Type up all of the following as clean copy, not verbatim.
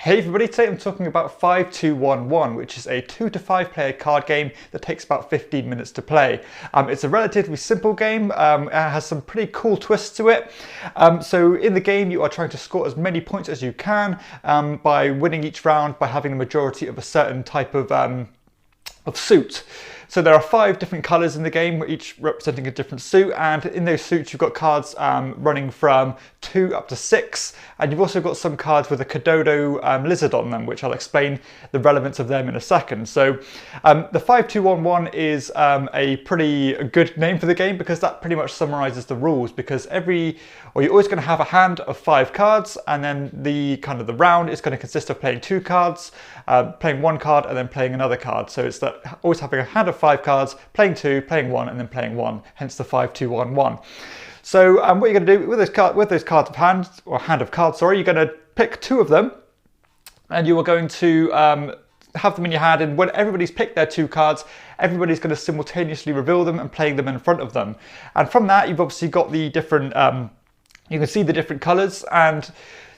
Hey everybody, today I'm talking about 5211, which is a 2 to 5 player card game that takes about 15 minutes to play. It's a relatively simple game, it has some pretty cool twists to it. So in the game you are trying to score as many points as you can by winning each round by having the majority of a certain type of suit. So there are 5 different colours in the game, each representing a different suit, and in those suits you've got cards running from 2 up to 6, and you've also got some cards with a Kododo lizard on them, which I'll explain the relevance of them in a second. So the 5211 is a pretty good name for the game because that pretty much summarises the rules, because you're always going to have a hand of 5 cards, and then the round is going to consist of playing 2 cards, playing 1 card, and then playing another card. So it's that always having a hand of 5 cards, playing 2, playing 1, and then playing 1, hence the 5211. So what you're going to do with those cards of hand, or hand of cards, sorry, you're going to pick 2 of them, and you are going to have them in your hand, and when everybody's picked their 2 cards, everybody's going to simultaneously reveal them and playing them in front of them. And from that, you've obviously got the different, you can see the different colours, and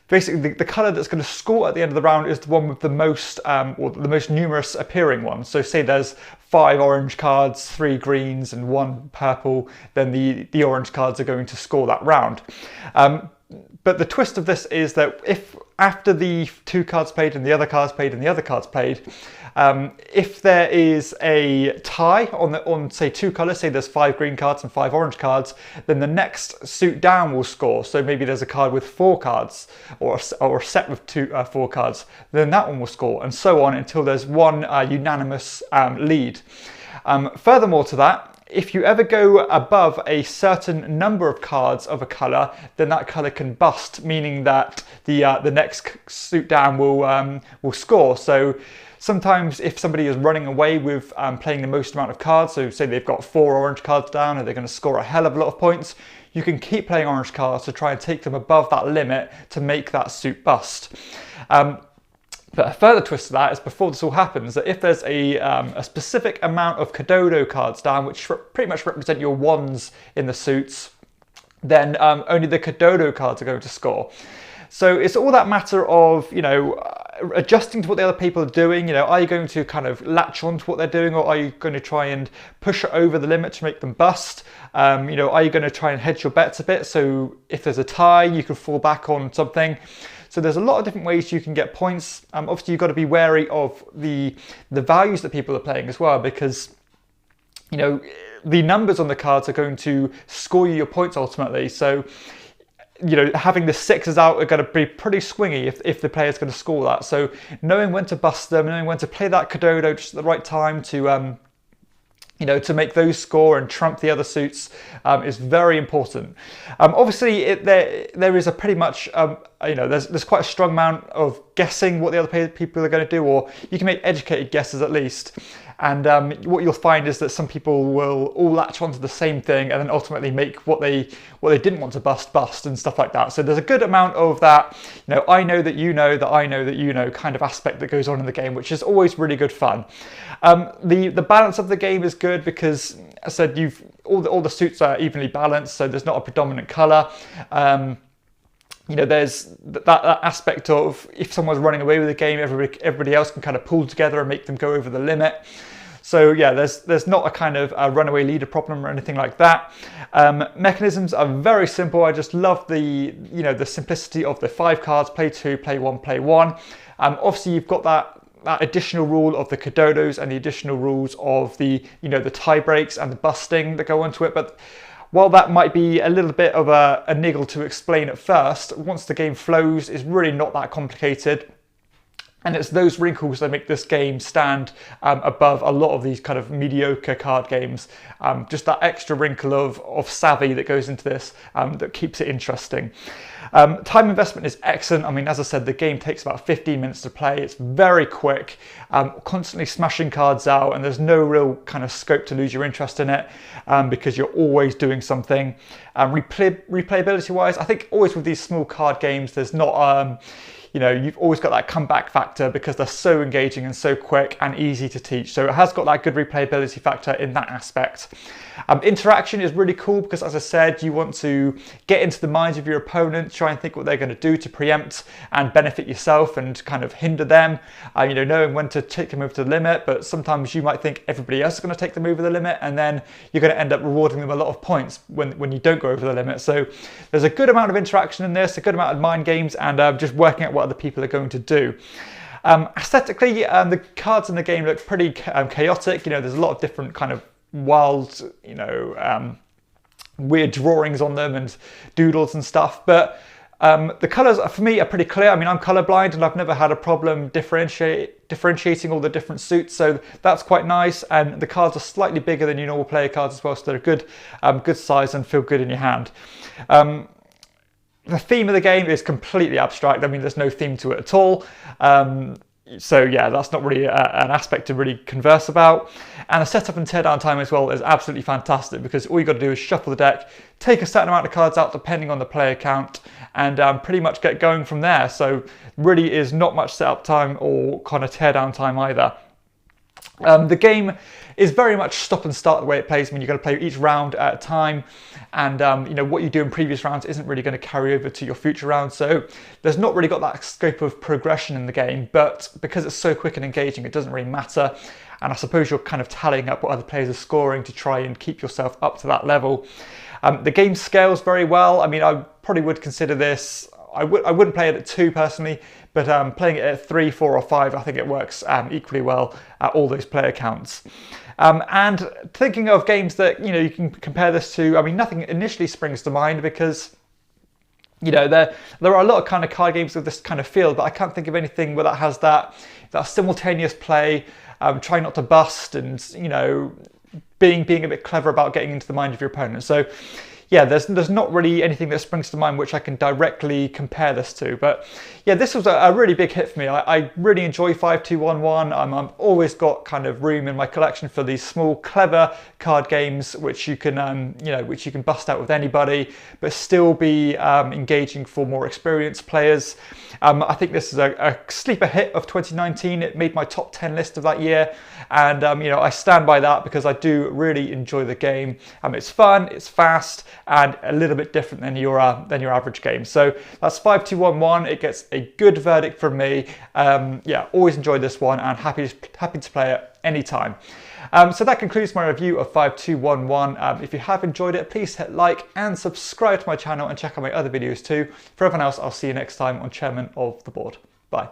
basically the colour that's going to score at the end of the round is the one with the most, or the most numerous appearing one. So say there's 5 orange cards, 3 greens and 1 purple, then the orange cards are going to score that round. But the twist of this is that if after the 2 cards played and the other cards played and the other cards played, if there is a tie on say 2 colours, say there's 5 green cards and 5 orange cards, then the next suit down will score. So maybe there's a card with 4 cards or a set with 4 cards, then that one will score, and so on until there's one unanimous lead. Furthermore to that, if you ever go above a certain number of cards of a colour, then that colour can bust, meaning that the next suit down will score. So sometimes if somebody is running away with playing the most amount of cards, so say they've got 4 orange cards down and they're going to score a hell of a lot of points, you can keep playing orange cards to try and take them above that limit to make that suit bust. But a further twist to that is, before this all happens, that if there's a specific amount of Kododo cards down, which pretty much represent your wands in the suits, then only the Kododo cards are going to score. So it's all that matter of, adjusting to what the other people are doing. Are you going to kind of latch on to what they're doing, or are you going to try and push it over the limit to make them bust? Are you going to try and hedge your bets a bit, so if there's a tie, you can fall back on something? So there's a lot of different ways you can get points. Obviously, you've got to be wary of the values that people are playing as well, because the numbers on the cards are going to score you your points ultimately. So having the 6s out are going to be pretty swingy if the player's going to score that. So knowing when to bust them, knowing when to play that Kododo just at the right time to to make those score and trump the other suits is very important. Obviously, there is a pretty much, there's quite a strong amount of guessing what the other people are going to do, or you can make educated guesses at least. And what you'll find is that some people will all latch onto the same thing and then ultimately make what they didn't want to bust and stuff like that. So there's a good amount of that, I know that you know that I know that you know kind of aspect that goes on in the game, which is always really good fun. The balance of the game is good because, as I said, all the suits are evenly balanced, so there's not a predominant colour. There's that aspect of, if someone's running away with the game, everybody else can kind of pull together and make them go over the limit. So yeah, there's not a kind of a runaway leader problem or anything like that. Mechanisms are very simple. I just love the simplicity of the 5 cards: play 2, play 1, play 1. Obviously, you've got that additional rule of the Kododos and the additional rules of the the tie breaks and the busting that go onto it, but while that might be a little bit of a niggle to explain at first, once the game flows, it's really not that complicated. And it's those wrinkles that make this game stand above a lot of these kind of mediocre card games. Just that extra wrinkle of savvy that goes into this that keeps it interesting. Time investment is excellent. I mean, as I said, the game takes about 15 minutes to play. It's very quick, constantly smashing cards out, and there's no real kind of scope to lose your interest in it because you're always doing something. Replayability wise, I think always with these small card games, there's not you know, you've always got that comeback factor because they're so engaging and so quick and easy to teach. So it has got that good replayability factor in that aspect. Interaction is really cool because, as I said, you want to get into the minds of your opponent, try and think what they're going to do to preempt and benefit yourself and kind of hinder them, you know, knowing when to take them over to the limit. But sometimes you might think everybody else is going to take them over the limit, and then you're going to end up rewarding them a lot of points when you don't go over the limit. So there's a good amount of interaction in this, a good amount of mind games, and just working out what other people are going to do. Aesthetically, the cards in the game look pretty chaotic. You know, there's a lot of different kind of wild, you know, weird drawings on them and doodles and stuff. But the colours for me are pretty clear. I mean, I'm colourblind and I've never had a problem differentiating all the different suits, so that's quite nice. And the cards are slightly bigger than your normal player cards as well, so they're a good size and feel good in your hand. The theme of the game is completely abstract. I mean, there's no theme to it at all. So yeah, that's not really an aspect to really converse about. And the setup and teardown time as well is absolutely fantastic because all you got to do is shuffle the deck, take a certain amount of cards out depending on the player count, and pretty much get going from there. So really is not much setup time or kind of teardown time either. The game is very much stop and start the way it plays. I mean, you've got to play each round at a time, and you know, what you do in previous rounds isn't really going to carry over to your future rounds. So there's not really got that scope of progression in the game, but because it's so quick and engaging, it doesn't really matter. And I suppose you're kind of tallying up what other players are scoring to try and keep yourself up to that level. The game scales very well. I mean, I probably would consider this, I wouldn't play it at 2 personally, but playing it at 3, 4 or 5, I think it works equally well at all those player counts. And thinking of games that, you know, you can compare this to, I mean, nothing initially springs to mind because, you know, there are a lot of kind of card games with this kind of feel, but I can't think of anything where that has that simultaneous play, trying not to bust, and, you know, being a bit clever about getting into the mind of your opponent. So yeah, there's not really anything that springs to mind which I can directly compare this to. But yeah, this was a really big hit for me. I really enjoy 5211. I've always got kind of room in my collection for these small, clever card games which you can, you know, which you can bust out with anybody, but still be engaging for more experienced players. I think this is a sleeper hit of 2019. It made my top 10 list of that year, and you know, I stand by that because I do really enjoy the game. It's fun, it's fast, and a little bit different than your average game. So that's 5211. It gets a good verdict from me. Yeah, always enjoyed this one and happy to play it anytime. So that concludes my review of 5211. If you have enjoyed it, please hit like and subscribe to my channel and check out my other videos too. For everyone else, I'll see you next time on Chairman of the Board. Bye.